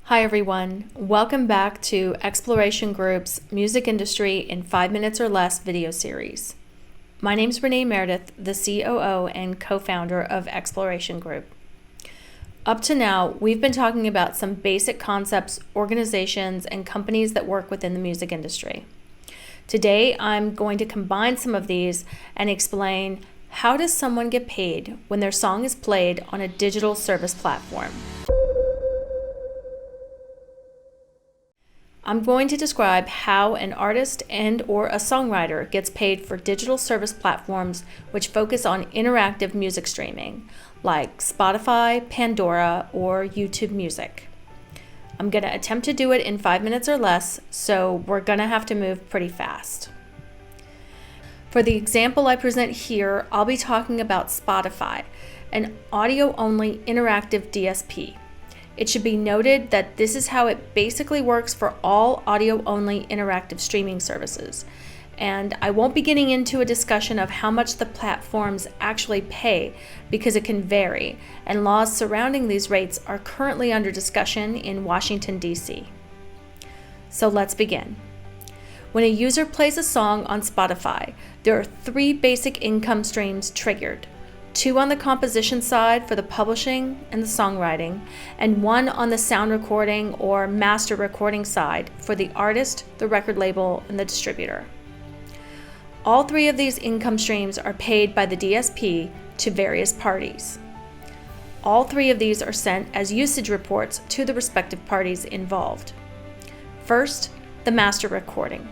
Hi everyone, welcome back to Exploration Group's Music Industry in 5 Minutes or Less video series. My name is Renee Meredith, the COO and co-founder of Exploration Group. Up to now, we've been talking about some basic concepts, organizations, and companies that work within the music industry. Today, I'm going to combine some of these and explain how does someone get paid when their song is played on a digital service platform. I'm going to describe how an artist and/or a songwriter gets paid for digital service platforms which focus on interactive music streaming, like Spotify, Pandora, or YouTube Music. I'm going to attempt to do it in 5 minutes or less, so we're going to have to move pretty fast. For the example I present here, I'll be talking about Spotify, an audio-only interactive DSP. It should be noted that this is how it basically works for all audio-only interactive streaming services. And I won't be getting into a discussion of how much the platforms actually pay because it can vary, and laws surrounding these rates are currently under discussion in Washington, D.C. So let's begin. When a user plays a song on Spotify, there are 3 basic income streams triggered. 2 on the composition side for the publishing and the songwriting, and 1 on the sound recording or master recording side for the artist, the record label, and the distributor. All 3 of these income streams are paid by the DSP to various parties. All 3 of these are sent as usage reports to the respective parties involved. First, the master recording.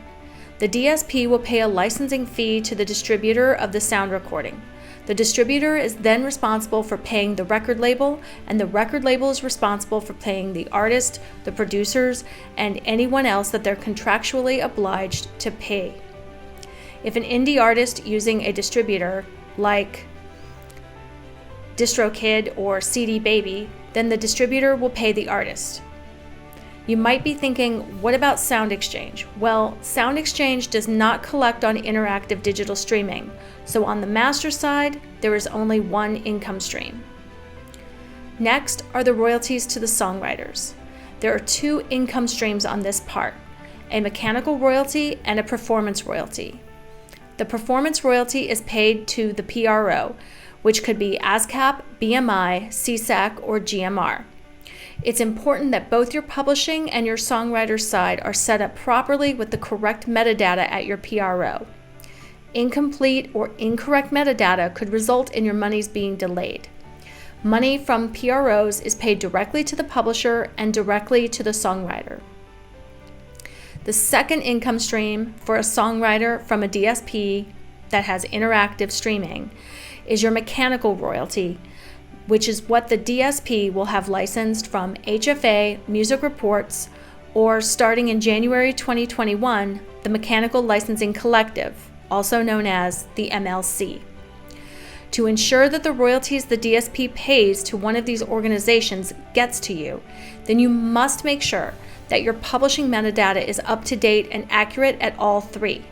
The DSP will pay a licensing fee to the distributor of the sound recording. The distributor is then responsible for paying the record label, and the record label is responsible for paying the artist, the producers, and anyone else that they're contractually obliged to pay. If an indie artist using a distributor like DistroKid or CD Baby, then the distributor will pay the artist. You might be thinking, what about Sound Exchange? Well, Sound Exchange does not collect on interactive digital streaming, so on the master side, there is only 1 income stream. Next are the royalties to the songwriters. There are 2 income streams on this part, a mechanical royalty and a performance royalty. The performance royalty is paid to the PRO, which could be ASCAP, BMI, CSAC, or GMR. It's important that both your publishing and your songwriter side are set up properly with the correct metadata at your PRO. Incomplete or incorrect metadata could result in your monies being delayed. Money from PROs is paid directly to the publisher and directly to the songwriter. The second income stream for a songwriter from a DSP that has interactive streaming is your mechanical royalty, which is what the DSP will have licensed from HFA Music Reports, or starting in January 2021, the Mechanical Licensing Collective, also known as the MLC. To ensure that the royalties the DSP pays to one of these organizations gets to you, then you must make sure that your publishing metadata is up to date and accurate at all 3,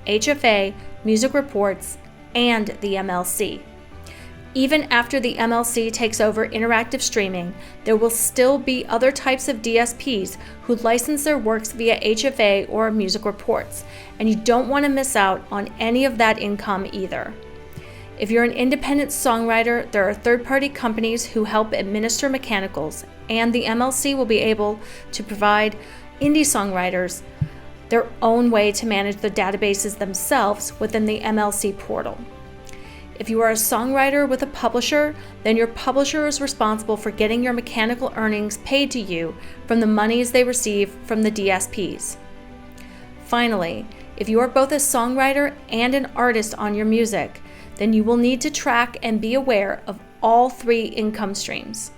HFA, Music Reports, and the MLC. Even after the MLC takes over interactive streaming, there will still be other types of DSPs who license their works via HFA or Music Reports, and you don't want to miss out on any of that income either. If you're an independent songwriter, there are third-party companies who help administer mechanicals, and the MLC will be able to provide indie songwriters their own way to manage the databases themselves within the MLC portal. If you are a songwriter with a publisher, then your publisher is responsible for getting your mechanical earnings paid to you from the monies they receive from the DSPs. Finally, if you are both a songwriter and an artist on your music, then you will need to track and be aware of all 3 income streams.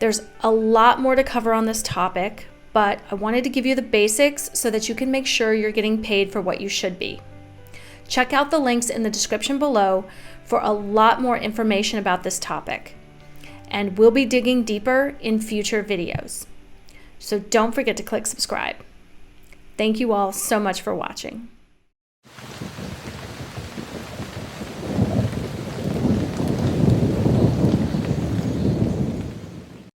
There's a lot more to cover on this topic, but I wanted to give you the basics so that you can make sure you're getting paid for what you should be. Check out the links in the description below for a lot more information about this topic. And we'll be digging deeper in future videos. So don't forget to click subscribe. Thank you all so much for watching.